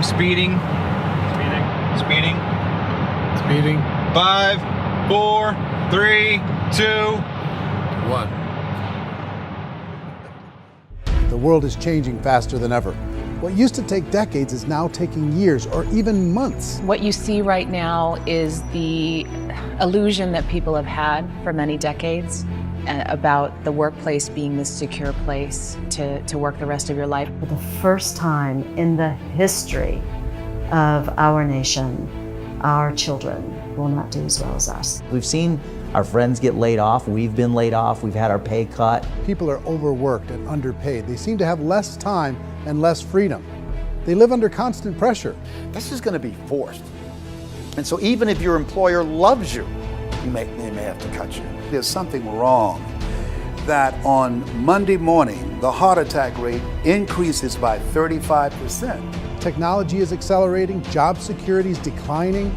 Speeding. Speeding. Speeding. 5, 4, 3, 2, 1. The world is changing faster than ever. What used to take decades is now taking years or even months. What you see right now is the illusion that people have had for many decades about the workplace being this secure place to work the rest of your life. For the first time in the history of our nation, our children will not do as well as us. We've seen our friends get laid off, we've been laid off, we've had our pay cut. People are overworked and underpaid. They seem to have less time and less freedom. They live under constant pressure. This is going to be forced. And so even if your employer loves you, they may have to cut you. There's something wrong that on Monday morning, the heart attack rate increases by 35%. Technology is accelerating, job security is declining.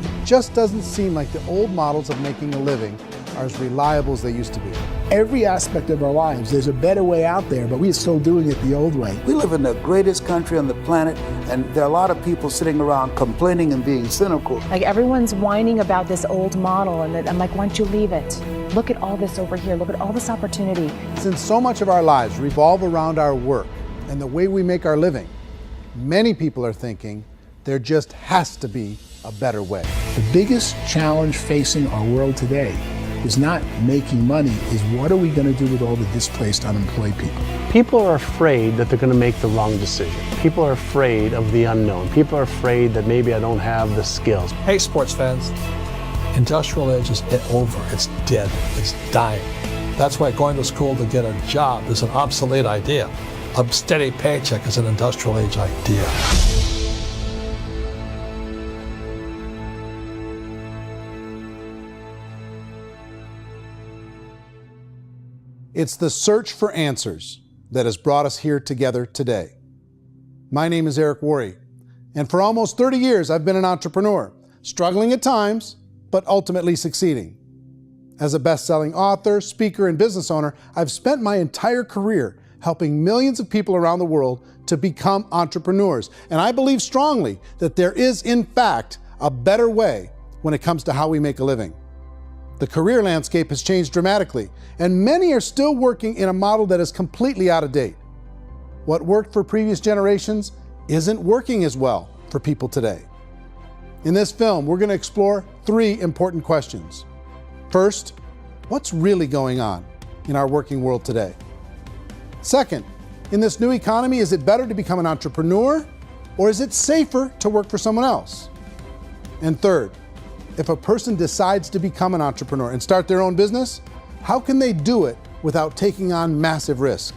It just doesn't seem like the old models of making a living are as reliable as they used to be. Every aspect of our lives, there's a better way out there, but we're still doing it the old way. We live in the greatest country on the planet, and there are a lot of people sitting around complaining and being cynical. Like everyone's whining about this old model, and I'm like, why don't you leave it? Look at all this over here, look at all this opportunity. Since so much of our lives revolve around our work and the way we make our living, many people are thinking there just has to be a better way. The biggest challenge facing our world today is not making money, is what are we going to do with all the displaced, unemployed people? People are afraid that they're going to make the wrong decision. People are afraid of the unknown. People are afraid that maybe I don't have the skills. Hey, sports fans, industrial age is over. It's dead. It's dying. That's why going to school to get a job is an obsolete idea. A steady paycheck is an industrial age idea. It's the search for answers that has brought us here together today. My name is Erik, and for almost 30 years I've been an entrepreneur, struggling at times, but ultimately succeeding. As a best-selling author, speaker, and business owner, I've spent my entire career helping millions of people around the world to become entrepreneurs. And I believe strongly that there is, in fact, a better way when it comes to how we make a living. The career landscape has changed dramatically, and many are still working in a model that is completely out of date. What worked for previous generations isn't working as well for people today. In this film, we're going to explore 3 important questions. First, what's really going on in our working world today? Second, in this new economy, is it better to become an entrepreneur, or is it safer to work for someone else? And third, if a person decides to become an entrepreneur and start their own business, how can they do it without taking on massive risk?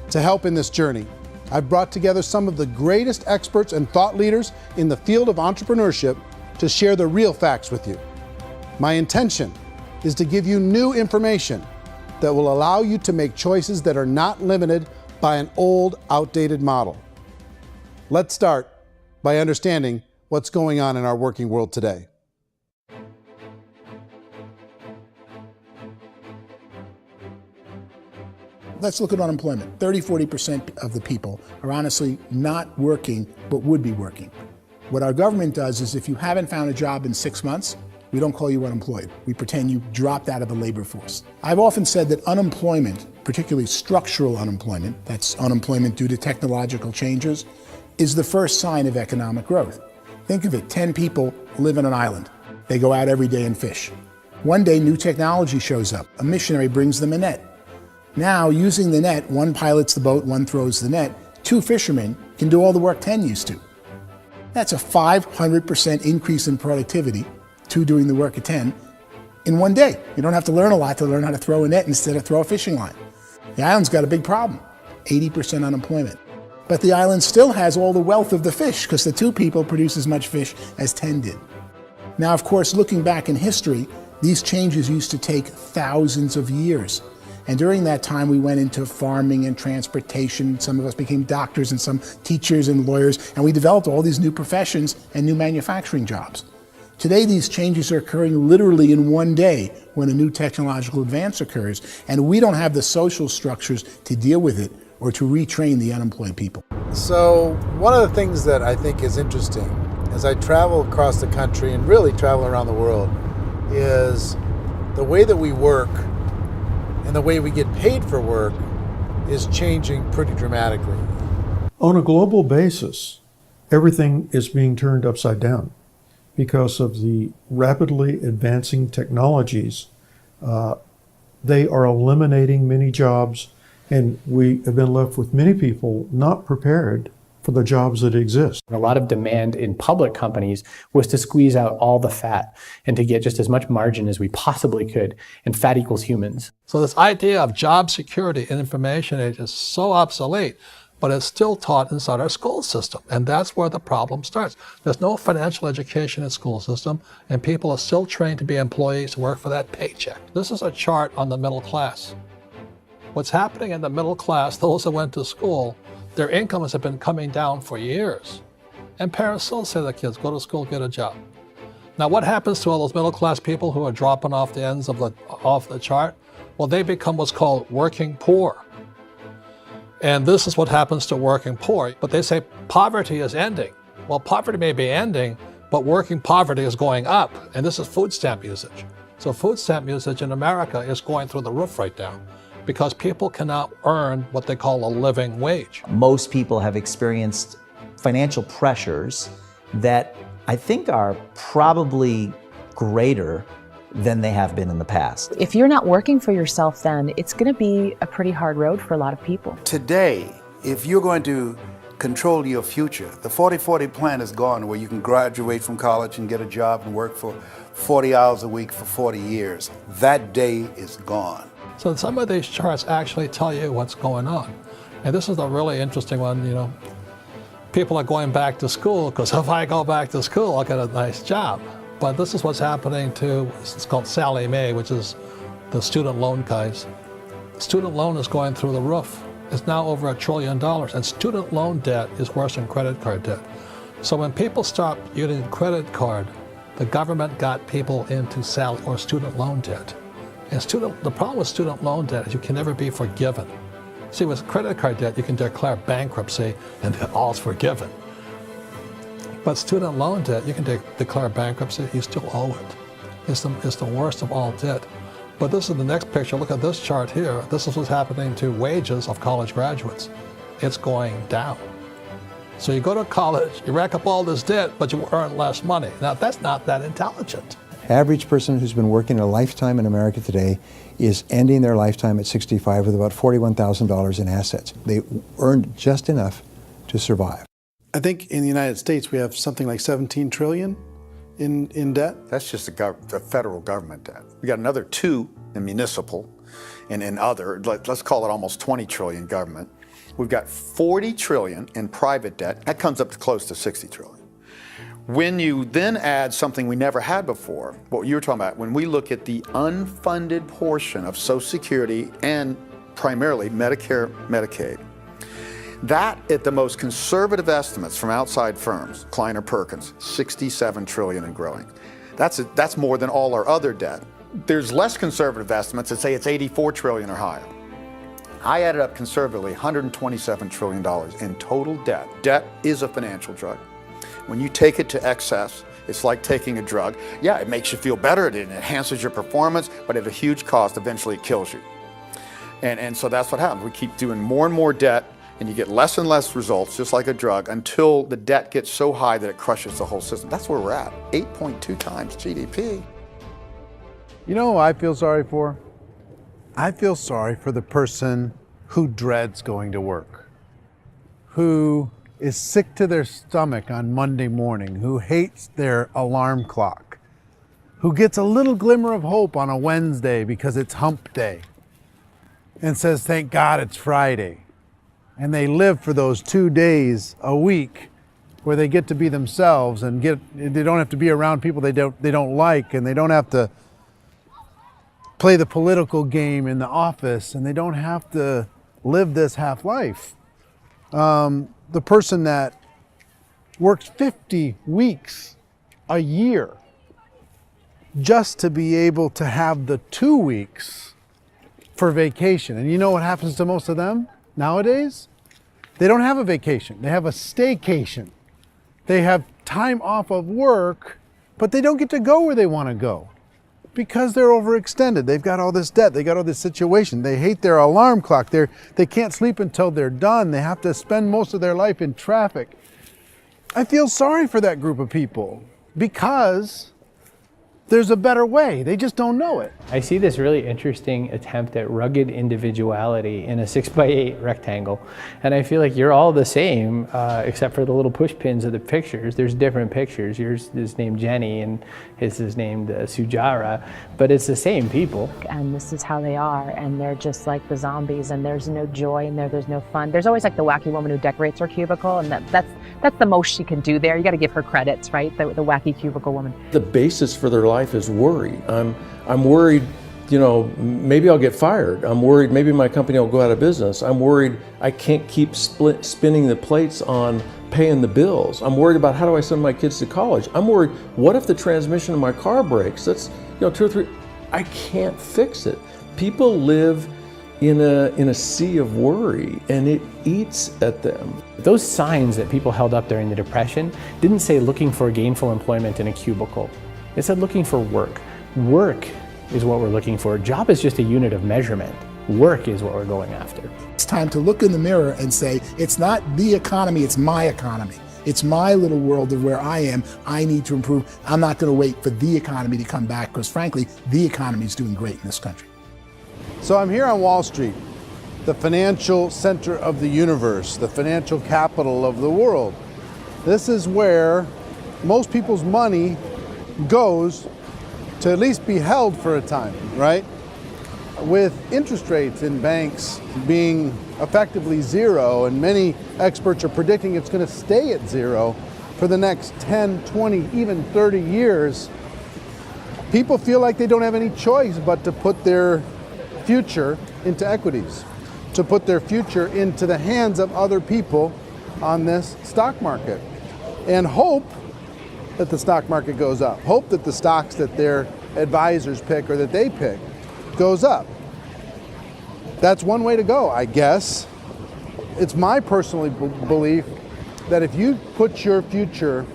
To help in this journey, I've brought together some of the greatest experts and thought leaders in the field of entrepreneurship to share the real facts with you. My intention is to give you new information that will allow you to make choices that are not limited by an old, outdated model. Let's start by understanding what's going on in our working world today. Let's look at unemployment. 30–40% of the people are honestly not working, but would be working. What our government does is if you haven't found a job in 6 months, we don't call you unemployed. We pretend you dropped out of the labor force. I've often said that unemployment, particularly structural unemployment, that's unemployment due to technological changes, is the first sign of economic growth. Think of it, 10 people live on an island. They go out every day and fish. One day, new technology shows up. A missionary brings them a net. Now, using the net, one pilots the boat, one throws the net. 2 fishermen can do all the work 10 used to. That's a 500% increase in productivity, 2 doing the work of 10, in one day. You don't have to learn a lot to learn how to throw a net instead of throw a fishing line. The island's got a big problem, 80% unemployment. But the island still has all the wealth of the fish because the 2 people produce as much fish as 10 did. Now, of course, looking back in history, these changes used to take thousands of years. And during that time, we went into farming and transportation. Some of us became doctors and some teachers and lawyers, and we developed all these new professions and new manufacturing jobs. Today, these changes are occurring literally in one day when a new technological advance occurs, and we don't have the social structures to deal with it or to retrain the unemployed people. So one of the things that I think is interesting as I travel across the country and really travel around the world is the way that we work and the way we get paid for work is changing pretty dramatically. On a global basis, everything is being turned upside down because of the rapidly advancing technologies. They are eliminating many jobs, and we have been left with many people not prepared for the jobs that exist. A lot of demand in public companies was to squeeze out all the fat and to get just as much margin as we possibly could, and fat equals humans. So this idea of job security in information age is so obsolete, but it's still taught inside our school system, and that's where the problem starts. There's no financial education in school system, and people are still trained to be employees who work for that paycheck. This is a chart on the middle class. What's happening in the middle class, those that went to school, their incomes have been coming down for years. And parents still say to their kids, go to school, get a job. Now what happens to all those middle class people who are dropping off the ends of the chart? Well, they become what's called working poor. And this is what happens to working poor. But they say poverty is ending. Well, poverty may be ending, but working poverty is going up. And this is food stamp usage. So food stamp usage in America is going through the roof right now, because people cannot earn what they call a living wage. Most people have experienced financial pressures that I think are probably greater than they have been in the past. If you're not working for yourself, then it's going to be a pretty hard road for a lot of people. Today, if you're going to control your future, the 40-40 plan is gone, where you can graduate from college and get a job and work for 40 hours a week for 40 years. That day is gone. So some of these charts actually tell you what's going on. And this is a really interesting one, you know. People are going back to school because if I go back to school, I'll get a nice job. But this is what's happening to, it's called Sallie Mae, which is the student loan guys. Student loan is going through the roof. It's now over $1 trillion, and student loan debt is worse than credit card debt. So when people stopped using credit card, the government got people into student loan debt. And the problem with student loan debt is you can never be forgiven. See, with credit card debt, you can declare bankruptcy and all's forgiven. But student loan debt, you can declare bankruptcy, you still owe it. It's the worst of all debt. But this is the next picture. Look at this chart here. This is what's happening to wages of college graduates. It's going down. So you go to college, you rack up all this debt, but you earn less money. Now, that's not that intelligent. Average person who's been working a lifetime in America today is ending their lifetime at 65 with about $41,000 in assets. They earned just enough to survive. I think in the United States we have something like 17 trillion in debt. That's just the federal government debt. We got another 2 in municipal and in other, let's call it almost 20 trillion government. We've got 40 trillion in private debt. That comes up to close to 60 trillion. When you then add something we never had before, what you were talking about, when we look at the unfunded portion of Social Security and primarily Medicare, Medicaid, that at the most conservative estimates from outside firms, Kleiner Perkins, 67 trillion and growing. That's more than all our other debt. There's less conservative estimates that say it's 84 trillion or higher. I added up conservatively $127 trillion in total debt. Debt is a financial drug. When you take it to excess, it's like taking a drug. Yeah, it makes you feel better, it enhances your performance, but at a huge cost, eventually it kills you. And so that's what happens. We keep doing more and more debt, and you get less and less results, just like a drug, until the debt gets so high that it crushes the whole system. That's where we're at, 8.2 times GDP. You know who I feel sorry for? I feel sorry for the person who dreads going to work, who is sick to their stomach on Monday morning, who hates their alarm clock, who gets a little glimmer of hope on a Wednesday because it's hump day and says, thank God it's Friday. And they live for those 2 days a week where they get to be themselves and they don't have to be around people they don't like, and they don't have to play the political game in the office, and they don't have to live this half life. The person that works 50 weeks a year just to be able to have the 2 weeks for vacation. And you know what happens to most of them nowadays? They don't have a vacation. They have a staycation. They have time off of work, but they don't get to go where they want to go because they're overextended. They've got all this debt. They got all this situation. They hate their alarm clock. They can't sleep until they're done. They have to spend most of their life in traffic. I feel sorry for that group of people because there's a better way. They just don't know it. I see this really interesting attempt at rugged individuality in a 6x8 rectangle. And I feel like you're all the same, except for the little push pins of the pictures. There's different pictures. Yours is named Jenny and his is named Sujara, but it's the same people. And this is how they are, and they're just like the zombies, and there's no joy in there, there's no fun. There's always like the wacky woman who decorates her cubicle, and that's the most she can do there. You got to give her credits, right? The wacky cubicle woman. The basis for their life is worry. I'm worried, maybe I'll get fired. I'm worried maybe my company will go out of business. I'm worried I can't keep spinning the plates on paying the bills. I'm worried about how do I send my kids to college. I'm worried, what if the transmission of my car breaks? That's 2 or 3, I can't fix it. People live in a sea of worry, and it eats at them. Those signs that people held up during the Depression didn't say looking for gainful employment in a cubicle. It said looking for work. Work is what we're looking for. Job is just a unit of measurement. Work is what we're going after. It's time to look in the mirror and say, it's not the economy, it's my economy. It's my little world of where I am. I need to improve. I'm not going to wait for the economy to come back because frankly, the economy is doing great in this country. So I'm here on Wall Street, the financial center of the universe, the financial capital of the world. This is where most people's money goes to at least be held for a time, right? With interest rates in banks being effectively zero, and many experts are predicting it's going to stay at zero for the next 10, 20, even 30 years, people feel like they don't have any choice but to put their future into equities, to put their future into the hands of other people on this stock market, and hope that the stock market goes up, hope that the stocks that their advisors pick or that they pick goes up. That's one way to go, I guess. It's my personal belief that if you put your future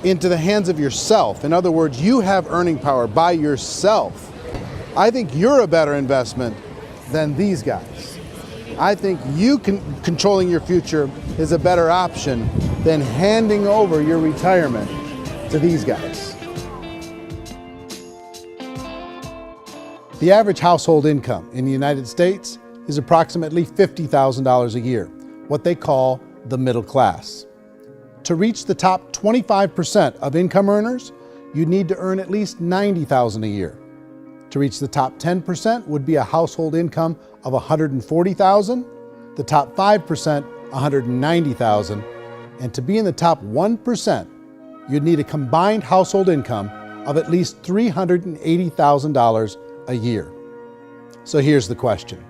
into the hands of yourself, in other words, you have earning power by yourself, I think you're a better investment than these guys. I think you controlling your future is a better option than handing over your retirement to these guys. The average household income in the United States is approximately $50,000 a year, what they call the middle class. To reach the top 25% of income earners, you'd need to earn at least $90,000 a year. To reach the top 10% would be a household income of $140,000, the top 5%, $190,000, and to be in the top 1%, you'd need a combined household income of at least $380,000 a year. So here's the question.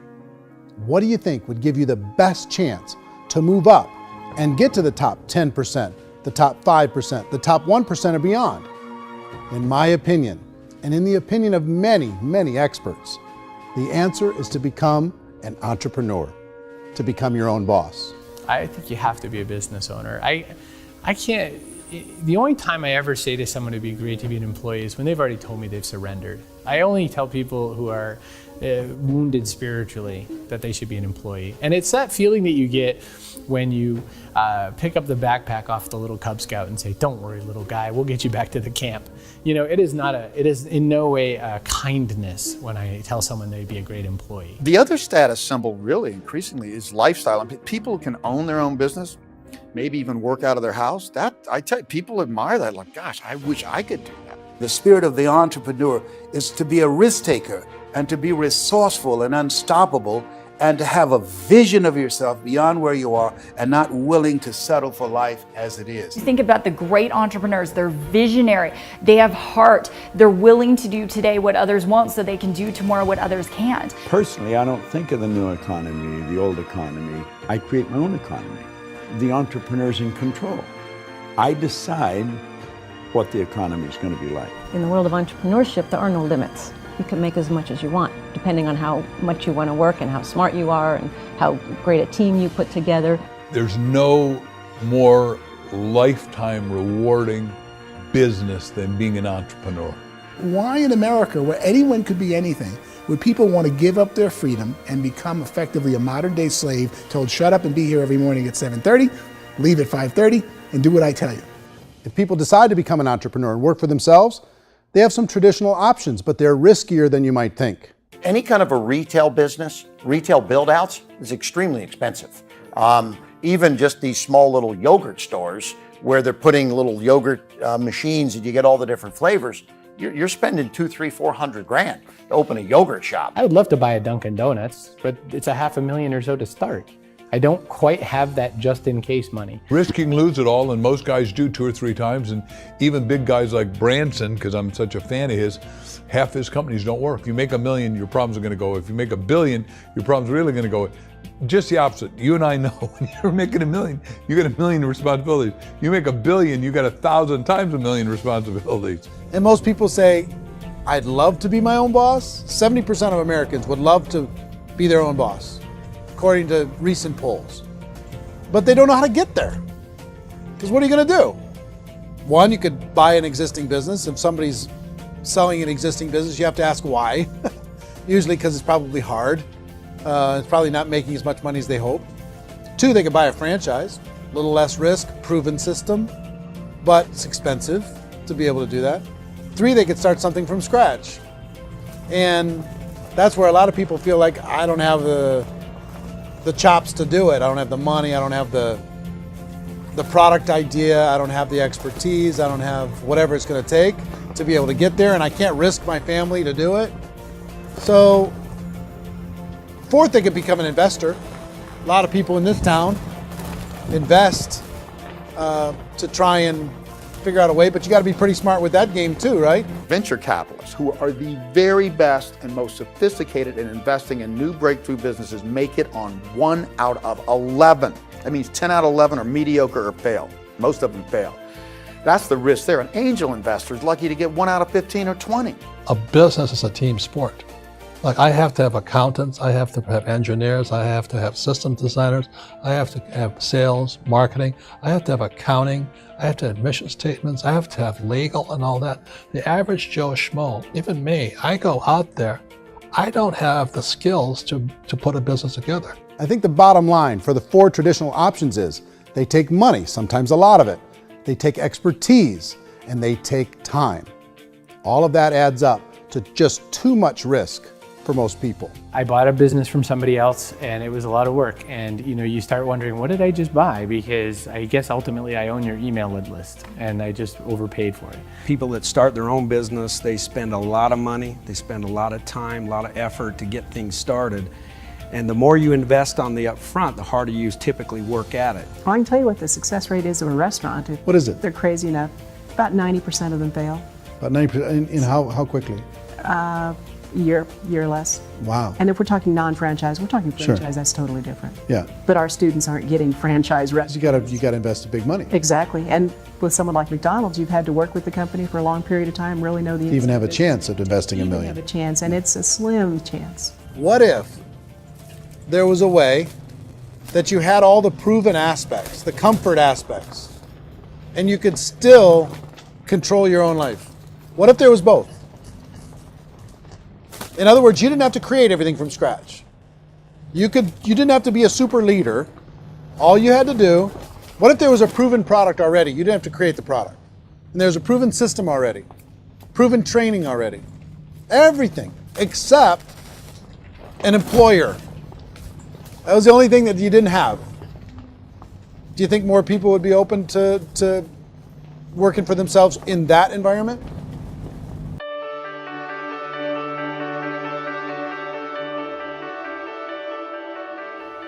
What do you think would give you the best chance to move up and get to the top 10%, the top 5%, the top 1% or beyond? In my opinion, and in the opinion of many, many experts, the answer is to become an entrepreneur, to become your own boss. I think you have to be a business owner. I can't, the only time I ever say to someone it'd be great to be an employee is when they've already told me they've surrendered. I only tell people who are wounded spiritually that they should be an employee. And it's that feeling that you get when you pick up the backpack off the little Cub Scout and say, "Don't worry, little guy, we'll get you back to the camp." It is in no way a kindness when I tell someone they'd be a great employee. The other status symbol really increasingly is lifestyle. And people can own their own business, maybe even work out of their house. That, I tell you, people admire that. Like, gosh, I wish I could do that. The spirit of the entrepreneur is to be a risk taker and to be resourceful and unstoppable and to have a vision of yourself beyond where you are and not willing to settle for life as it is. Think about the great entrepreneurs. They're visionary. They have heart. They're willing to do today what others won't so they can do tomorrow what others can't. Personally, I don't think of the new economy, the old economy. I create my own economy. The entrepreneur's in control. I decide what the economy is going to be like. In the world of entrepreneurship, there are no limits. you can make as much as you want, depending on how much you want to work and how smart you are and how great a team you put together. There's no more lifetime rewarding business than being an entrepreneur. Why in America, where anyone could be anything, would people want to give up their freedom and become effectively a modern day slave, told shut up and be here every morning at 7:30, leave at 5:30, and do what I tell you? If people decide to become an entrepreneur and work for themselves, they have some traditional options, but they're riskier than you might think. Any kind of a retail business, retail build-outs is extremely expensive. Even just these small little yogurt stores where they're putting little yogurt machines and you get all the different flavors, you're spending $200,000, $300,000, $400,000 to open a yogurt shop. I would love to buy a Dunkin' Donuts, but it's $500,000 or so to start. I don't quite have that just in case money. Risking lose it all, and most guys do 2 or 3 times, and even big guys like Branson, because I'm such a fan of his, half his companies don't work. If you make $1 million, your problems are gonna go. If you make $1 billion, your problems are really gonna go. Just the opposite. You and I know when you're making $1 million, you get $1 million responsibilities. You make $1 billion, you got 1,000 times $1 million responsibilities. And most people say, I'd love to be my own boss. 70% of Americans would love to be their own boss, according to recent polls. But they don't know how to get there. Because what are you gonna do? One, you could buy an existing business. If somebody's selling an existing business, you have to ask why. Usually because it's probably hard. It's probably not making as much money as they hope. 2, they could buy a franchise, a little less risk, proven system, but it's expensive to be able to do that. 3, they could start something from scratch. And that's where a lot of people feel like, I don't have the chops to do it. I don't have the money, I don't have the product idea, I don't have the expertise, I don't have whatever it's gonna take to be able to get there, and I can't risk my family to do it. So, 4th, they could become an investor. A lot of people in this town invest to try and figure out a way, but you gotta be pretty smart with that game too, right? Venture capitalists, who are the very best and most sophisticated in investing in new breakthrough businesses, make it on 1 out of 11. That means 10 out of 11 are mediocre or fail. Most of them fail. That's the risk there. An angel investor is lucky to get 1 out of 15 or 20. A business is a team sport. Like, I have to have accountants, I have to have engineers, I have to have system designers, I have to have sales, marketing, I have to have accounting, I have to have mission statements, I have to have legal and all that. The average Joe Schmo, even me, I go out there, I don't have the skills to put a business together. I think the bottom line for the 4 traditional options is they take money, sometimes a lot of it. They take expertise, and they take time. All of that adds up to just too much risk for most people. I bought a business from somebody else and it was a lot of work. And you start wondering, what did I just buy? Because I guess ultimately I own your email list and I just overpaid for it. People that start their own business, they spend a lot of money, they spend a lot of time, a lot of effort to get things started. And the more you invest on the upfront, the harder you typically work at it. I can tell you what the success rate is of a restaurant. What is it? They're crazy enough. About 90% of them fail. About 90%, in how quickly? Year or less. Wow. And if we're talking non-franchise, we're talking franchise, Sure. That's totally different. Yeah. But our students aren't getting franchise restaurants. You gotta invest big money. Exactly. And with someone like McDonald's, you've had to work with the company for a long period of time, really know the To even have a inside chance at investing $1 business. million. Have a chance, and it's a slim chance. What if there was a way that you had all the proven aspects, the comfort aspects, and you could still control your own life? What if there was both? In other words, you didn't have to create everything from scratch. You didn't have to be a super leader. All you had to do, what if there was a proven product already? You didn't have to create the product. And there's a proven system already, proven training already. Everything except an employer. That was the only thing that you didn't have. Do you think more people would be open to working for themselves in that environment?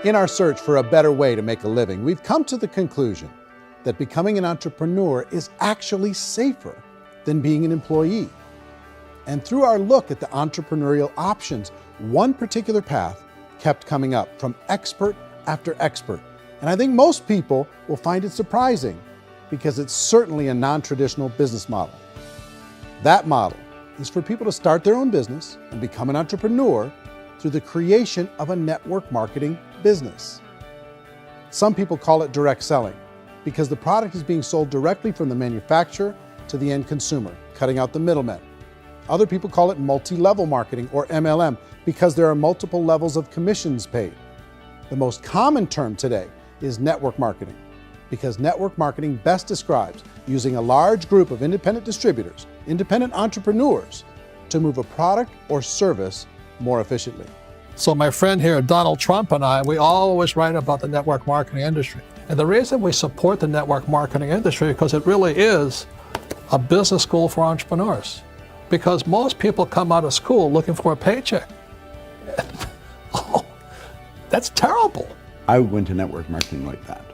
In our search for a better way to make a living, we've come to the conclusion that becoming an entrepreneur is actually safer than being an employee. And through our look at the entrepreneurial options, one particular path kept coming up from expert after expert. And I think most people will find it surprising because it's certainly a non-traditional business model. That model is for people to start their own business and become an entrepreneur through the creation of a network marketing business. Some people call it direct selling because the product is being sold directly from the manufacturer to the end consumer, cutting out the middlemen. Other people call it multi-level marketing, or MLM, because there are multiple levels of commissions paid. The most common term today is network marketing, because network marketing best describes using a large group of independent distributors, independent entrepreneurs, to move a product or service more efficiently. So my friend here, Donald Trump, and I, we always write about the network marketing industry. And the reason we support the network marketing industry is because it really is a business school for entrepreneurs. Because most people come out of school looking for a paycheck. Oh, that's terrible. I went to network marketing like that.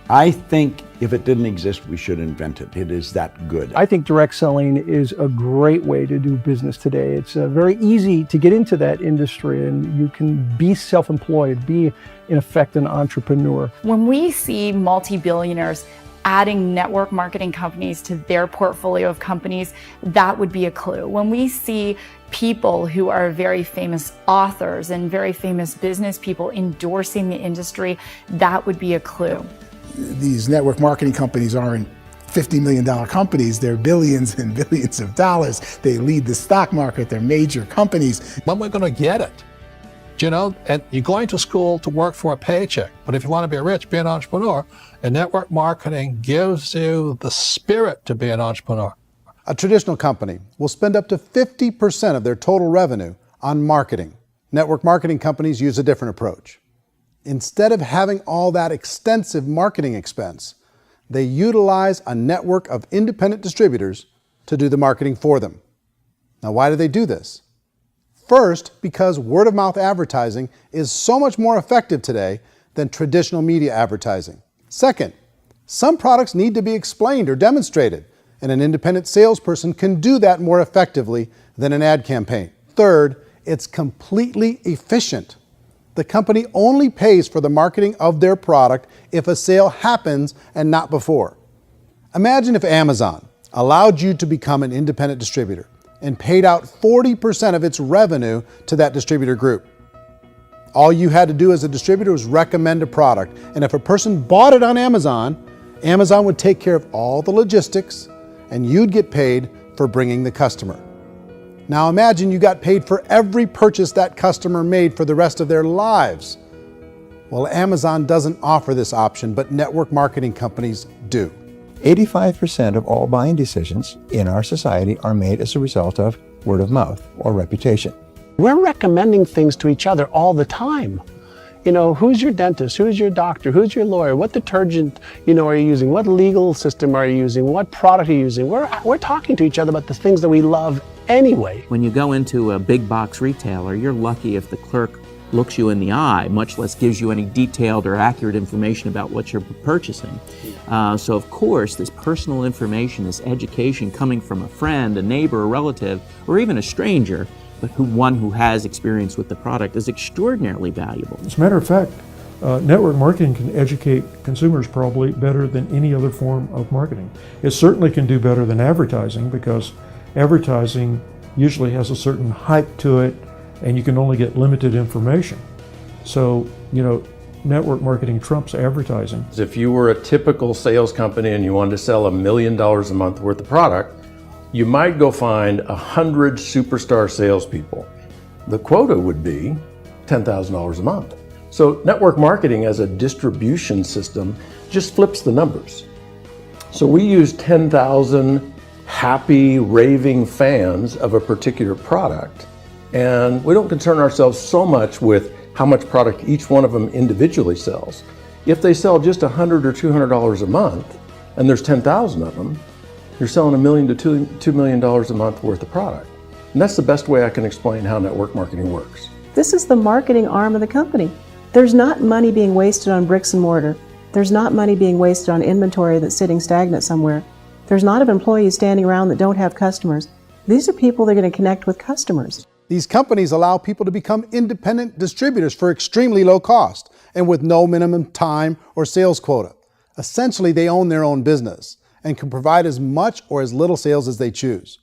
I think if it didn't exist, we should invent it. It is that good. I think direct selling is a great way to do business today. It's very easy to get into that industry, and you can be self-employed, be in effect an entrepreneur. When we see multi-billionaires adding network marketing companies to their portfolio of companies, that would be a clue. When we see people who are very famous authors and very famous business people endorsing the industry, that would be a clue. These network marketing companies aren't $50 million companies, they're billions and billions of dollars. They lead the stock market, they're major companies. When we're going to get it? You know, and you're going to school to work for a paycheck, but if you want to be rich, be an entrepreneur, and network marketing gives you the spirit to be an entrepreneur. A traditional company will spend up to 50% of their total revenue on marketing. Network marketing companies use a different approach. Instead of having all that extensive marketing expense, they utilize a network of independent distributors to do the marketing for them. Now, why do they do this? First, because word-of-mouth advertising is so much more effective today than traditional media advertising. Second, some products need to be explained or demonstrated, and an independent salesperson can do that more effectively than an ad campaign. Third, it's completely efficient. The company only pays for the marketing of their product if a sale happens and not before. Imagine if Amazon allowed you to become an independent distributor and paid out 40% of its revenue to that distributor group. All you had to do as a distributor was recommend a product, and if a person bought it on Amazon, Amazon would take care of all the logistics, and you'd get paid for bringing the customer. Now imagine you got paid for every purchase that customer made for the rest of their lives. Well, Amazon doesn't offer this option, but network marketing companies do. 85% of all buying decisions in our society are made as a result of word of mouth or reputation. We're recommending things to each other all the time. You know, who's your dentist? Who's your doctor? Who's your lawyer? What detergent, are you using? What legal system are you using? What product are you using? We're talking to each other about the things that we love anyway. When you go into a big box retailer, you're lucky if the clerk looks you in the eye, much less gives you any detailed or accurate information about what you're purchasing. So of course, this personal information, this education coming from a friend, a neighbor, a relative, or even a stranger, but one who has experience with the product is extraordinarily valuable. As a matter of fact, network marketing can educate consumers probably better than any other form of marketing. It certainly can do better than advertising, because advertising usually has a certain hype to it, and you can only get limited information. So, network marketing trumps advertising. If you were a typical sales company and you wanted to sell $1 million a month worth of product, you might go find 100 superstar salespeople. The quota would be $10,000 a month. So network marketing as a distribution system just flips the numbers. So we use 10,000 happy, raving fans of a particular product, and we don't concern ourselves so much with how much product each one of them individually sells. If they sell just $100 or $200 a month, and there's 10,000 of them, you're selling $1 million to $2 million a month worth of product. And that's the best way I can explain how network marketing works. This is the marketing arm of the company. There's not money being wasted on bricks and mortar. There's not money being wasted on inventory that's sitting stagnant somewhere. There's not of employees standing around that don't have customers. These are people that are going to connect with customers. These companies allow people to become independent distributors for extremely low cost and with no minimum time or sales quota. Essentially, they own their own business and can provide as much or as little sales as they choose.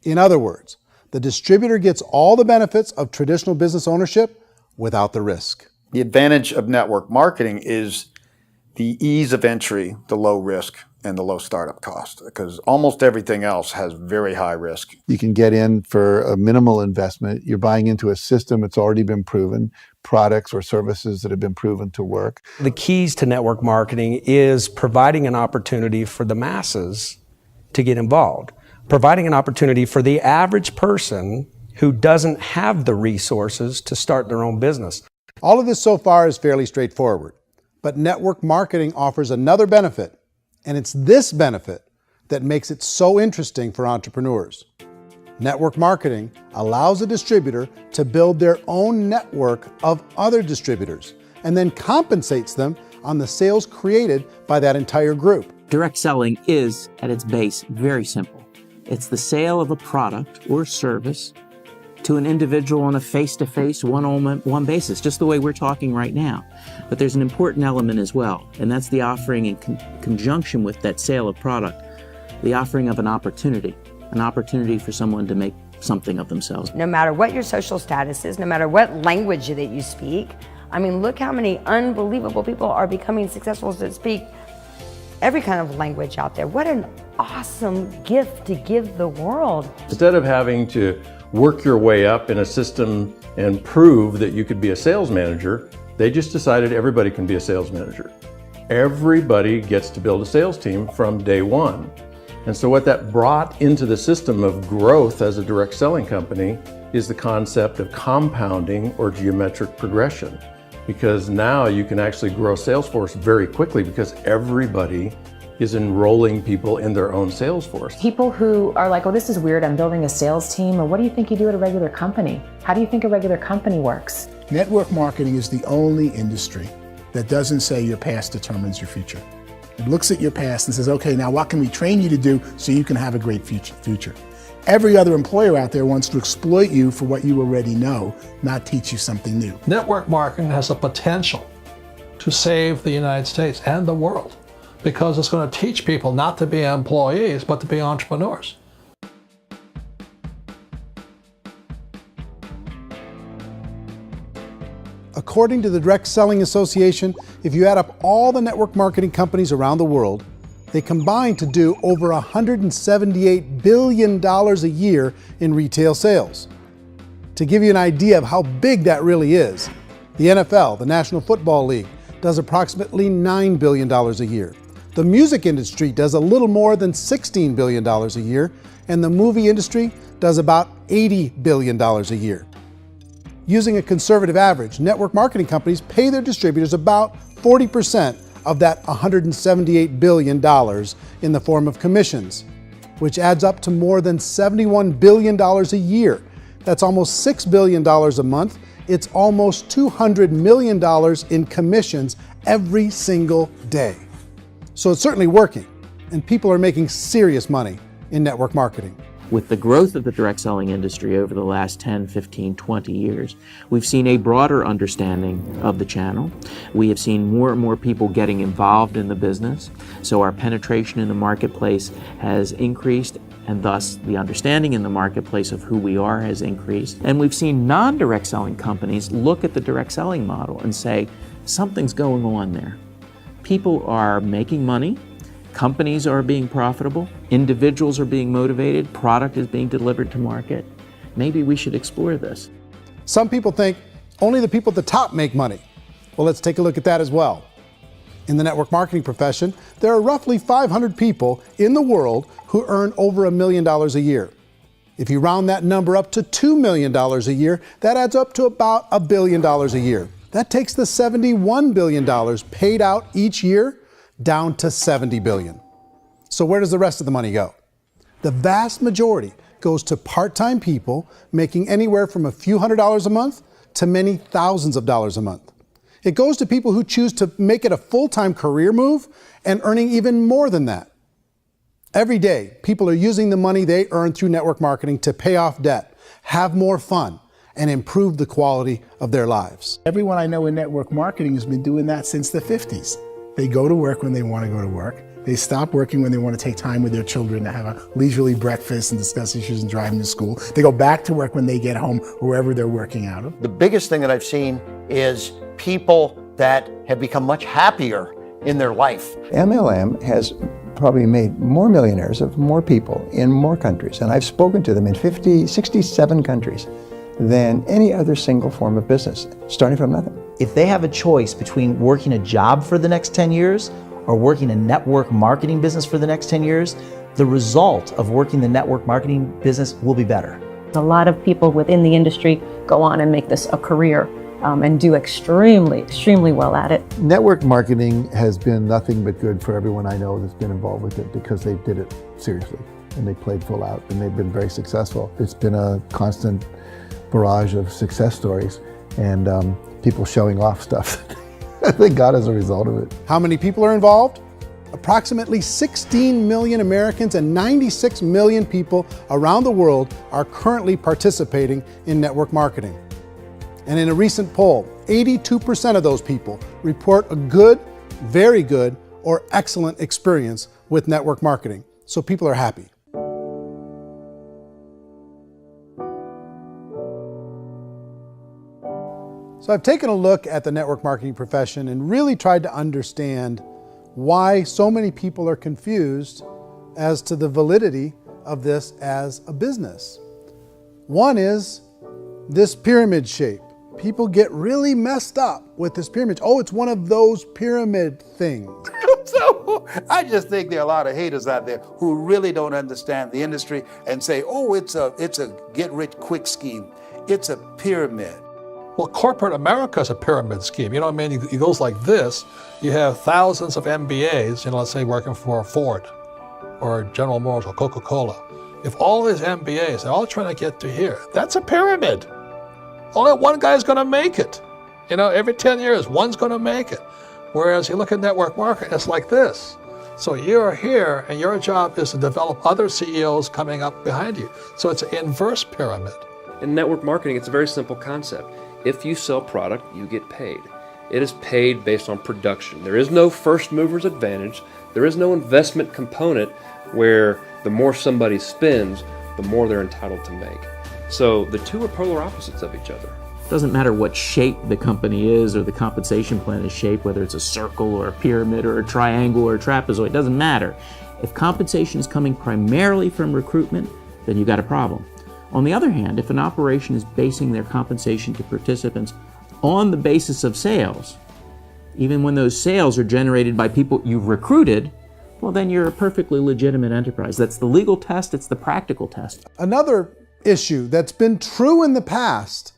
In other words, the distributor gets all the benefits of traditional business ownership without the risk. The advantage of network marketing is the ease of entry, the low risk, and the low startup cost, because almost everything else has very high risk. You can get in for a minimal investment. You're buying into a system that's already been proven, products or services that have been proven to work. The keys to network marketing is providing an opportunity for the masses to get involved, providing an opportunity for the average person who doesn't have the resources to start their own business. All of this so far is fairly straightforward, but network marketing offers another benefit, and it's this benefit that makes it so interesting for entrepreneurs. Network marketing allows a distributor to build their own network of other distributors and then compensates them on the sales created by that entire group. Direct selling is, at its base, very simple. It's the sale of a product or service to an individual on a face-to-face, one-on-one basis, just the way we're talking right now. But there's an important element as well, and that's the offering in conjunction with that sale of product, the offering of an opportunity for someone to make something of themselves. No matter what your social status is, no matter what language that you speak, I mean, look how many unbelievable people are becoming successful that speak every kind of language out there. What an awesome gift to give the world. Instead of having to work your way up in a system and prove that you could be a sales manager, they just decided everybody can be a sales manager. Everybody gets to build a sales team from day one. And so what that brought into the system of growth as a direct selling company is the concept of compounding or geometric progression. Because now you can actually grow a sales force very quickly because everybody is enrolling people in their own sales force. People who are like, oh, this is weird, I'm building a sales team, or what do you think you do at a regular company? How do you think a regular company works? Network marketing is the only industry that doesn't say your past determines your future. It looks at your past and says, okay, now what can we train you to do so you can have a great future? Every other employer out there wants to exploit you for what you already know, not teach you something new. Network marketing has the potential to save the United States and the world because it's going to teach people not to be employees, but to be entrepreneurs. According to the Direct Selling Association, if you add up all the network marketing companies around the world, they combine to do over $178 billion a year in retail sales. To give you an idea of how big that really is, the NFL, the National Football League, does approximately $9 billion a year. The music industry does a little more than $16 billion a year, and the movie industry does about $80 billion a year. Using a conservative average, network marketing companies pay their distributors about 40% of that $178 billion in the form of commissions, which adds up to more than $71 billion a year. That's almost $6 billion a month. It's almost $200 million in commissions every single day. So it's certainly working, and people are making serious money in network marketing. With the growth of the direct selling industry over the last 10, 15, 20 years, we've seen a broader understanding of the channel. We have seen more and more people getting involved in the business, so our penetration in the marketplace has increased, and thus the understanding in the marketplace of who we are has increased. And we've seen non-direct selling companies look at the direct selling model and say, something's going on there. People are making money, companies are being profitable, individuals are being motivated, product is being delivered to market. Maybe we should explore this. Some people think only the people at the top make money. Well, let's take a look at that as well. In the network marketing profession, there are roughly 500 people in the world who earn over $1 million a year. If you round that number up to $2 million a year, that adds up to about $1 billion a year. That takes the $71 billion paid out each year down to $70 billion. So where does the rest of the money go? The vast majority goes to part-time people making anywhere from a few $100s a month to many thousands of dollars a month. It goes to people who choose to make it a full-time career move and earning even more than that. Every day, people are using the money they earn through network marketing to pay off debt, have more fun, and improve the quality of their lives. Everyone I know in network marketing has been doing that since the 50s. They go to work when they want to go to work. They stop working when they want to take time with their children to have a leisurely breakfast and discuss issues and driving to school. They go back to work when they get home, wherever they're working out of. The biggest thing that I've seen is people that have become much happier in their life. MLM has probably made more millionaires of more people in more countries, and I've spoken to them in 67 countries, than any other single form of business, starting from nothing. If they have a choice between working a job for the next 10 years or working a network marketing business for the next 10 years, the result of working the network marketing business will be better. A lot of people within the industry go on and make this a career and do extremely well at it. Network marketing has been nothing but good for everyone I know that's been involved with it because they did it seriously and they played full out and they've been very successful. It's been a constant barrage of success stories and people showing off stuff that they got as a result of it. How many people are involved? Approximately 16 million Americans and 96 million people around the world are currently participating in network marketing. And in a recent poll, 82% of those people report a good, very good, or excellent experience with network marketing. So people are happy. So I've taken a look at the network marketing profession and really tried to understand why so many people are confused as to the validity of this as a business. One is this pyramid shape. People get really messed up with this pyramid. Oh, it's one of those pyramid things. So I just think there are a lot of haters out there who really don't understand the industry and say, oh, it's a get-rich-quick scheme. It's a pyramid. Well, corporate America is a pyramid scheme. You know what I mean? It goes like this. You have thousands of MBAs, let's say working for Ford or General Motors or Coca-Cola. If all these MBAs, they're all trying to get to here, that's a pyramid. Only one guy's going to make it. Every 10 years, one's going to make it. Whereas you look at network marketing, it's like this. So you're here, and your job is to develop other CEOs coming up behind you. So it's an inverse pyramid. In network marketing, it's a very simple concept. If you sell product, you get paid. It is paid based on production. There is no first mover's advantage. There is no investment component where the more somebody spends, the more they're entitled to make. So the two are polar opposites of each other. It doesn't matter what shape the company is or the compensation plan is shaped, whether it's a circle or a pyramid or a triangle or a trapezoid, it doesn't matter. If compensation is coming primarily from recruitment, then you've got a problem. On the other hand, if an operation is basing their compensation to participants on the basis of sales, even when those sales are generated by people you've recruited, well, then you're a perfectly legitimate enterprise. That's the legal test, it's the practical test. Another issue that's been true in the past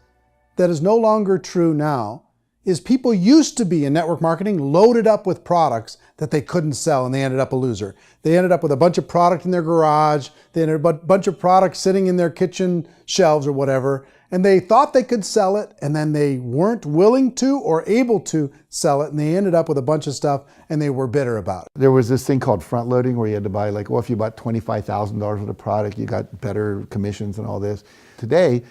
that is no longer true now is people used to be in network marketing loaded up with products that they couldn't sell and they ended up a loser. They ended up with a bunch of product in their garage, they ended up with a bunch of products sitting in their kitchen shelves or whatever, and they thought they could sell it and then they weren't willing to or able to sell it and they ended up with a bunch of stuff and they were bitter about it. There was this thing called front loading where you had to buy if you bought $25,000 worth of product, you got better commissions and all this. Today,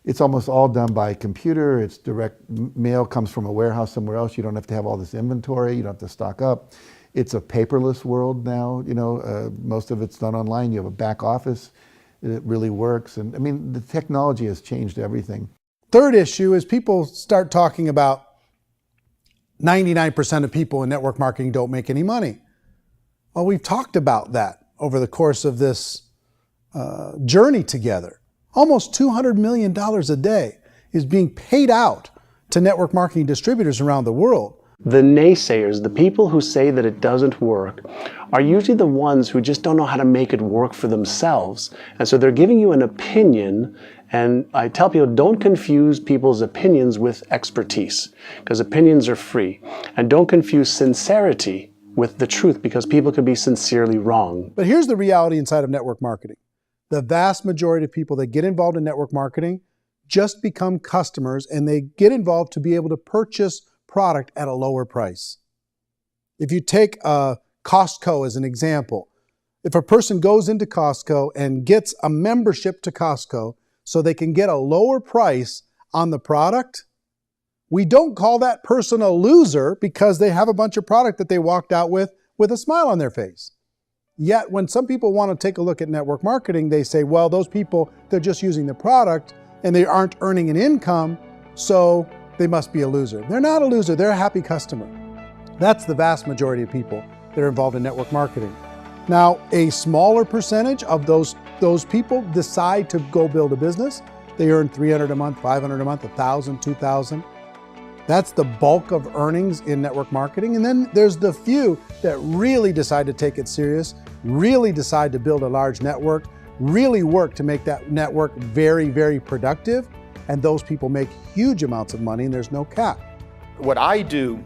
it's almost all done by computer. It's direct mail comes from a warehouse somewhere else. You don't have to have all this inventory. You don't have to stock up. It's a paperless world now. Most of it's done online. You have a back office. It really works. And I mean, the technology has changed everything. Third issue is people start talking about 99% of people in network marketing don't make any money. Well, we've talked about that over the course of this journey together. Almost $200 million a day is being paid out to network marketing distributors around the world. The naysayers, the people who say that it doesn't work, are usually the ones who just don't know how to make it work for themselves. And so they're giving you an opinion, and I tell people, don't confuse people's opinions with expertise, because opinions are free. And don't confuse sincerity with the truth, because people can be sincerely wrong. But here's the reality inside of network marketing. The vast majority of people that get involved in network marketing just become customers and they get involved to be able to purchase product at a lower price. If you take Costco as an example, if a person goes into Costco and gets a membership to Costco so they can get a lower price on the product, we don't call that person a loser because they have a bunch of product that they walked out with with a smile on their face. Yet when some people want to take a look at network marketing, they say, well, those people, they're just using the product and they aren't earning an income, so they must be a loser. They're not a loser, they're a happy customer. That's the vast majority of people that are involved in network marketing. Now, a smaller percentage of those people decide to go build a business. They earn $300 a month, $500 a month, $1,000, $2,000. That's the bulk of earnings in network marketing. And then there's the few that really decide to take it serious, really decide to build a large network, really work to make that network very, very productive. And those people make huge amounts of money and there's no cap. What I do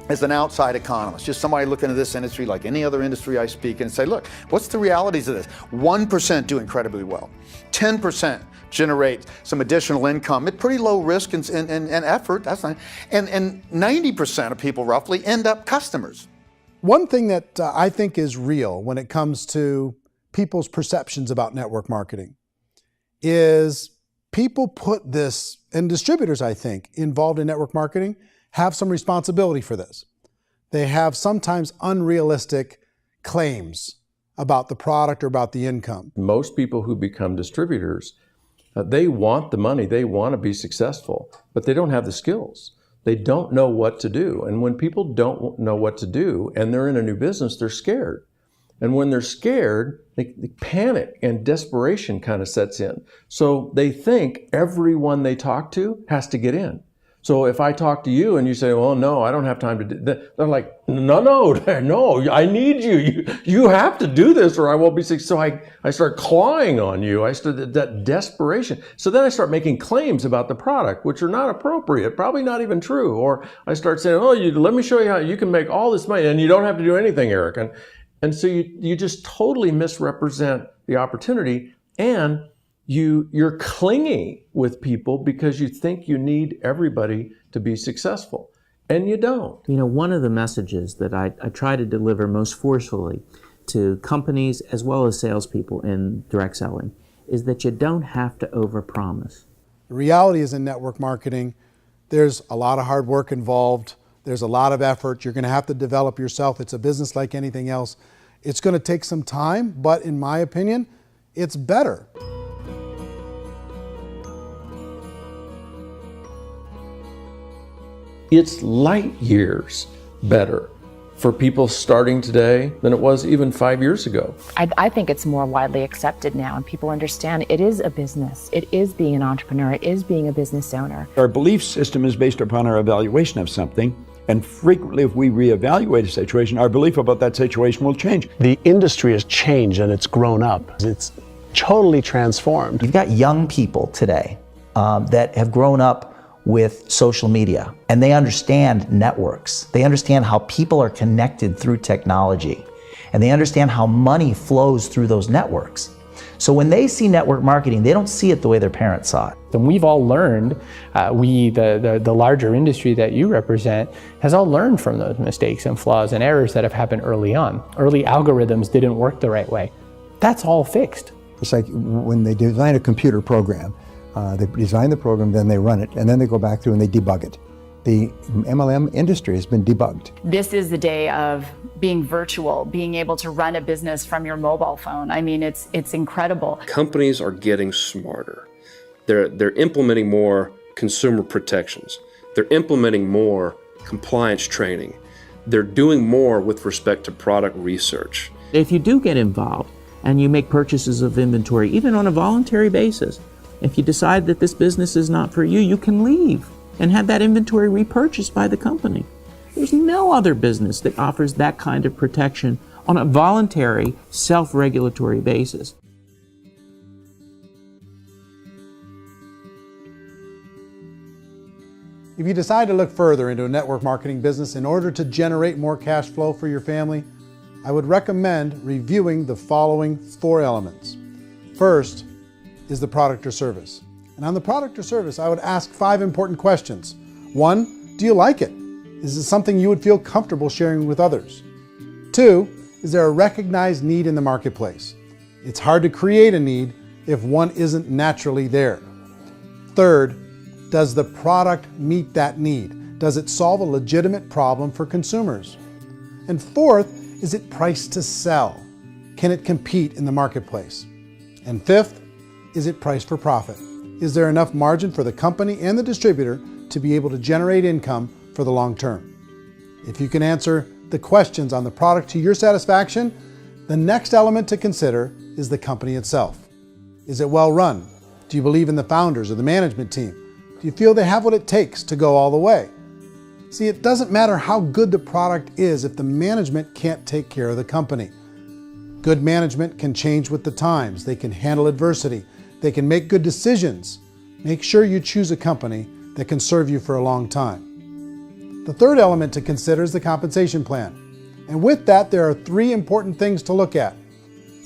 as an outside economist, just somebody looking at this industry like any other industry I speak and say, look, what's the realities of this? 1% do incredibly well. 10% generate some additional income at pretty low risk and effort. That's not, and 90% of people roughly end up customers. One thing that I think is real when it comes to people's perceptions about network marketing is people put this, and distributors, I think, involved in network marketing have some responsibility for this. They have sometimes unrealistic claims about the product or about the income. Most people who become distributors, they want the money, they want to be successful, but they don't have the skills. They don't know what to do. And when people don't know what to do and they're in a new business, they're scared. And when they're scared, they panic and desperation kind of sets in. So they think everyone they talk to has to get in. So if I talk to you and you say, well, no, I don't have time to do that, they're like, no, I need you. You have to do this or I won't be successful. So I start clawing on you. I start that desperation. So then I start making claims about the product, which are not appropriate, probably not even true. Or I start saying, oh, let me show you how you can make all this money and you don't have to do anything, Erik. And so you just totally misrepresent the opportunity, and you're clingy with people because you think you need everybody to be successful, and you don't. You know, one of the messages that I try to deliver most forcefully to companies as well as salespeople in direct selling is that you don't have to overpromise. The reality is in network marketing, there's a lot of hard work involved. There's a lot of effort. You're going to have to develop yourself. It's a business like anything else. It's going to take some time, but in my opinion, it's better. It's light years better for people starting today than it was even 5 years ago. I think it's more widely accepted now, and people understand it is a business. It is being an entrepreneur. It is being a business owner. Our belief system is based upon our evaluation of something. And frequently, if we reevaluate a situation, our belief about that situation will change. The industry has changed and it's grown up. It's totally transformed. You've got young people today that have grown up with social media, and they understand networks. They understand how people are connected through technology, and they understand how money flows through those networks. So when they see network marketing, they don't see it the way their parents saw it. And we've all learned, the larger industry that you represent, has all learned from those mistakes and flaws and errors that have happened early on. Early algorithms didn't work the right way. That's all fixed. It's like when they design a computer program, they design the program, then they run it, and then they go back through and they debug it. The MLM industry has been debugged. This is the day of being virtual, being able to run a business from your mobile phone. I mean, it's incredible. Companies are getting smarter. They're implementing more consumer protections. They're implementing more compliance training. They're doing more with respect to product research. If you do get involved and you make purchases of inventory, even on a voluntary basis, if you decide that this business is not for you, you can leave and have that inventory repurchased by the company. There's no other business that offers that kind of protection on a voluntary, self-regulatory basis. If you decide to look further into a network marketing business in order to generate more cash flow for your family, I would recommend reviewing the following 4 elements. First is the product or service. And on the product or service, I would ask 5 important questions. 1, do you like it? Is it something you would feel comfortable sharing with others? 2, is there a recognized need in the marketplace? It's hard to create a need if one isn't naturally there. 3rd, does the product meet that need? Does it solve a legitimate problem for consumers? And 4th, is it priced to sell? Can it compete in the marketplace? And fifth, is it priced for profit? Is there enough margin for the company and the distributor to be able to generate income for the long term? If you can answer the questions on the product to your satisfaction, the next element to consider is the company itself. Is it well run? Do you believe in the founders or the management team? Do you feel they have what it takes to go all the way? See, it doesn't matter how good the product is if the management can't take care of the company. Good management can change with the times. They can handle adversity. They can make good decisions. Make sure you choose a company that can serve you for a long time. The third element to consider is the compensation plan. And with that, there are 3 important things to look at.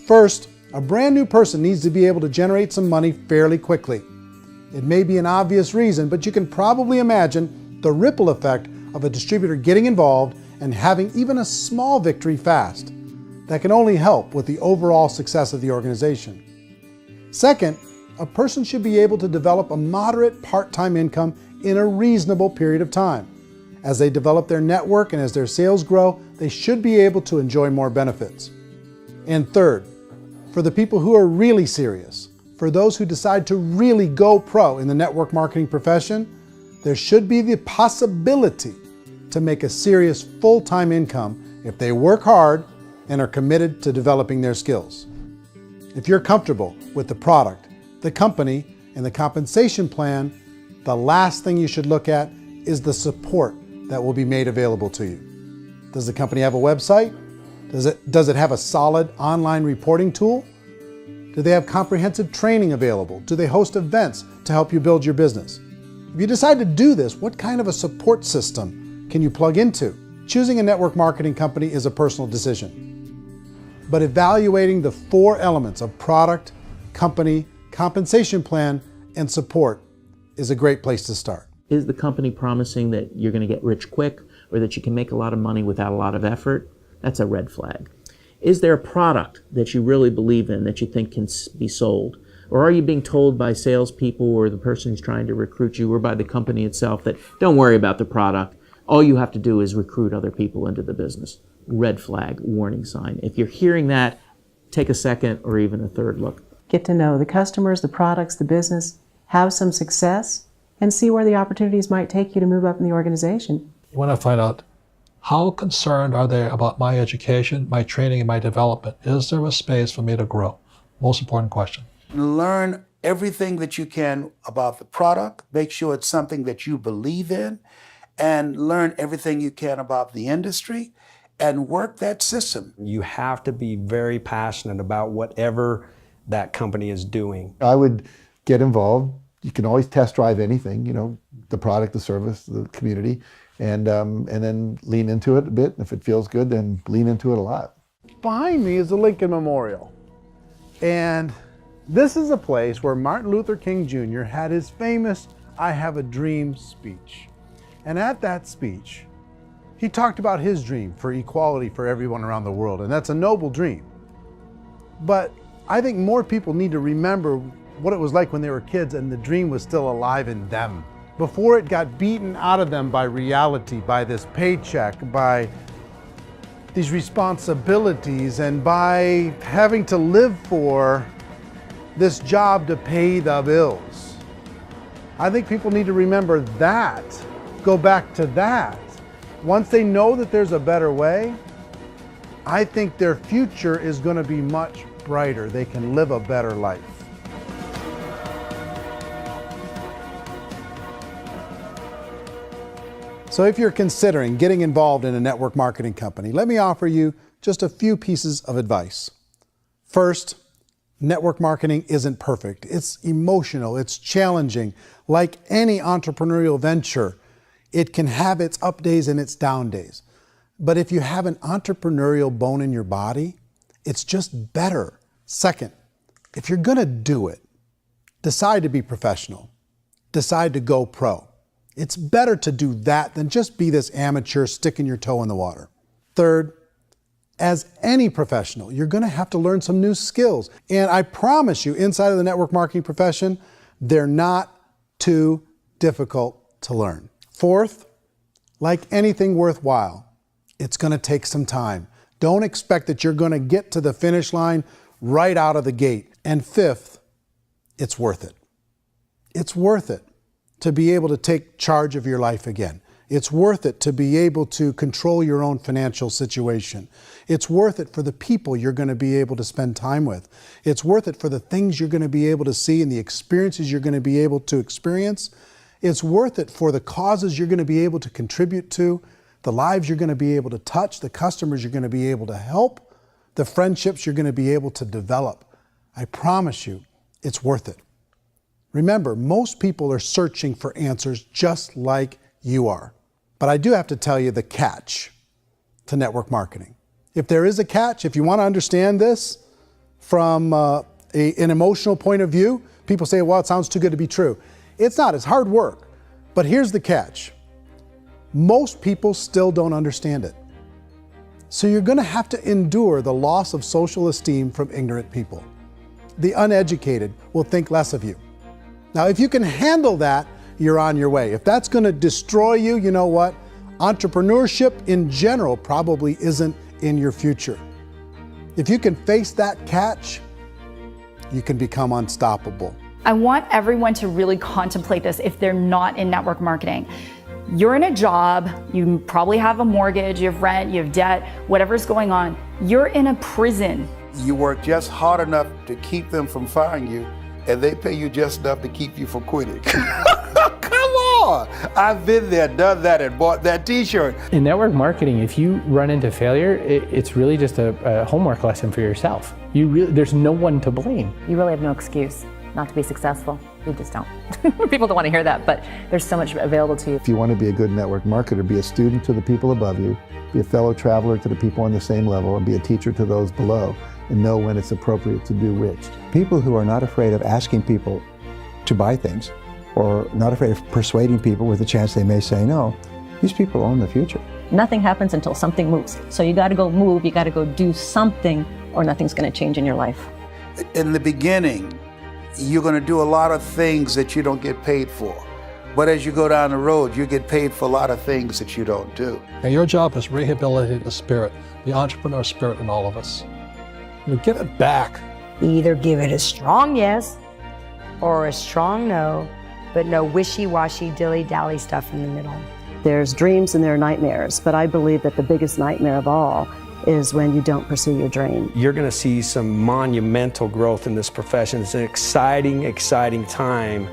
First, a brand new person needs to be able to generate some money fairly quickly. It may be an obvious reason, but you can probably imagine the ripple effect of a distributor getting involved and having even a small victory fast. That can only help with the overall success of the organization. Second, a person should be able to develop a moderate part-time income in a reasonable period of time. As they develop their network and as their sales grow, they should be able to enjoy more benefits. And third, for the people who are really serious, for those who decide to really go pro in the network marketing profession, there should be the possibility to make a serious full-time income if they work hard and are committed to developing their skills. If you're comfortable with the product, the company, and the compensation plan, the last thing you should look at is the support that will be made available to you. Does the company have a website? Does it have a solid online reporting tool? Do they have comprehensive training available? Do they host events to help you build your business? If you decide to do this, what kind of a support system can you plug into? Choosing a network marketing company is a personal decision. But evaluating the 4 elements of product, company, compensation plan, and support is a great place to start. Is the company promising that you're going to get rich quick or that you can make a lot of money without a lot of effort? That's a red flag. Is there a product that you really believe in that you think can be sold? Or are you being told by salespeople or the person who's trying to recruit you or by the company itself that don't worry about the product, all you have to do is recruit other people into the business? Red flag, warning sign. If you're hearing that, take a second or even a third look. Get to know the customers, the products, the business, have some success, and see where the opportunities might take you to move up in the organization. You want to find out how concerned are they about my education, my training, and my development? Is there a space for me to grow? Most important question. Learn everything that you can about the product. Make sure it's something that you believe in, and learn everything you can about the industry and work that system. You have to be very passionate about whatever that company is doing. I would get involved. You can always test drive anything, the product, the service, the community, and then lean into it a bit. If it feels good, then lean into it a lot. Behind me is the Lincoln Memorial. And this is a place where Martin Luther King Jr. had his famous "I Have a Dream" speech. And at that speech, he talked about his dream for equality for everyone around the world, and that's a noble dream. But I think more people need to remember what it was like when they were kids and the dream was still alive in them. Before it got beaten out of them by reality, by this paycheck, by these responsibilities, and by having to live for this job to pay the bills. I think people need to remember that, go back to that. Once they know that there's a better way, I think their future is going to be much brighter. They can live a better life. So if you're considering getting involved in a network marketing company, let me offer you just a few pieces of advice. First, network marketing isn't perfect. It's emotional, it's challenging. Like any entrepreneurial venture, it can have its up days and its down days. But if you have an entrepreneurial bone in your body, it's just better. Second, if you're gonna do it, decide to be professional. Decide to go pro. It's better to do that than just be this amateur sticking your toe in the water. Third, as any professional, you're gonna have to learn some new skills. And I promise you, inside of the network marketing profession, they're not too difficult to learn. Fourth, like anything worthwhile, it's gonna take some time. Don't expect that you're going to get to the finish line right out of the gate. And fifth, it's worth it. It's worth it to be able to take charge of your life again. It's worth it to be able to control your own financial situation. It's worth it for the people you're going to be able to spend time with. It's worth it for the things you're going to be able to see and the experiences you're going to be able to experience. It's worth it for the causes you're going to be able to contribute to, the lives you're going to be able to touch, the customers you're going to be able to help, the friendships you're going to be able to develop. I promise you, it's worth it. Remember, most people are searching for answers just like you are. But I do have to tell you the catch to network marketing. If there is a catch, if you want to understand this from an emotional point of view, people say, well, it sounds too good to be true. It's not, it's hard work. But here's the catch. Most people still don't understand it. So you're going to have to endure the loss of social esteem from ignorant people. The uneducated will think less of you. Now, if you can handle that, you're on your way. If that's going to destroy you, you know what? Entrepreneurship in general probably isn't in your future. If you can face that catch, you can become unstoppable. I want everyone to really contemplate this if they're not in network marketing. You're in a job, you probably have a mortgage, you have rent, you have debt, whatever's going on. You're in a prison. You work just hard enough to keep them from firing you, and they pay you just enough to keep you from quitting. Come on! I've been there, done that, and bought that t-shirt. In network marketing, if you run into failure, it's really just a homework lesson for yourself. There's no one to blame. You really have no excuse not to be successful. You just don't. People don't want to hear that, but there's so much available to you. If you want to be a good network marketer, be a student to the people above you, be a fellow traveler to the people on the same level, and be a teacher to those below, and know when it's appropriate to do which. People who are not afraid of asking people to buy things, or not afraid of persuading people with a chance they may say no, these people own the future. Nothing happens until something moves. So you got to go move, you got to go do something, or nothing's going to change in your life. In the beginning, you're going to do a lot of things that you don't get paid for. But as you go down the road, you get paid for a lot of things that you don't do. And your job is rehabilitate the spirit, the entrepreneur spirit in all of us. You get it back. Either give it a strong yes or a strong no, but no wishy-washy, dilly-dally stuff in the middle. There's dreams and there are nightmares, but I believe that the biggest nightmare of all is when you don't pursue your dream. You're going to see some monumental growth in this profession. It's an exciting, exciting time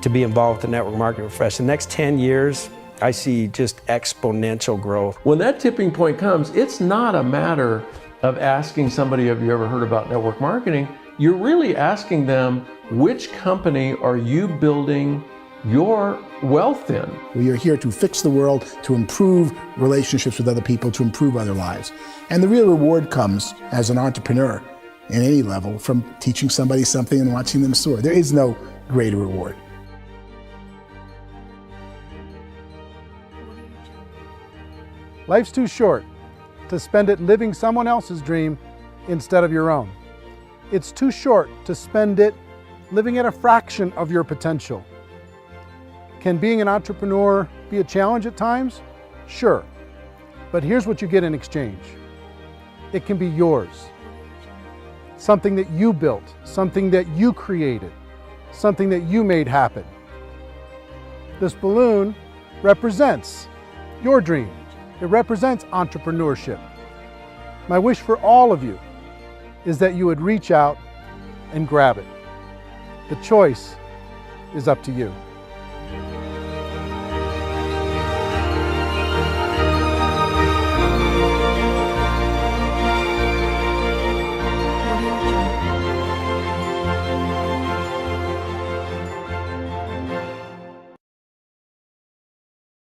to be involved with the network marketing profession. The next 10 years, I see just exponential growth. When that tipping point comes, it's not a matter of asking somebody, have you ever heard about network marketing? You're really asking them, which company are you building your wealth in? We are here to fix the world, to improve relationships with other people, to improve other lives. And the real reward comes as an entrepreneur in any level from teaching somebody something and watching them soar. There is no greater reward. Life's too short to spend it living someone else's dream instead of your own. It's too short to spend it living at a fraction of your potential. Can being an entrepreneur be a challenge at times? Sure. But here's what you get in exchange. It can be yours. Something that you built, something that you created, something that you made happen. This balloon represents your dream. It represents entrepreneurship. My wish for all of you is that you would reach out and grab it. The choice is up to you.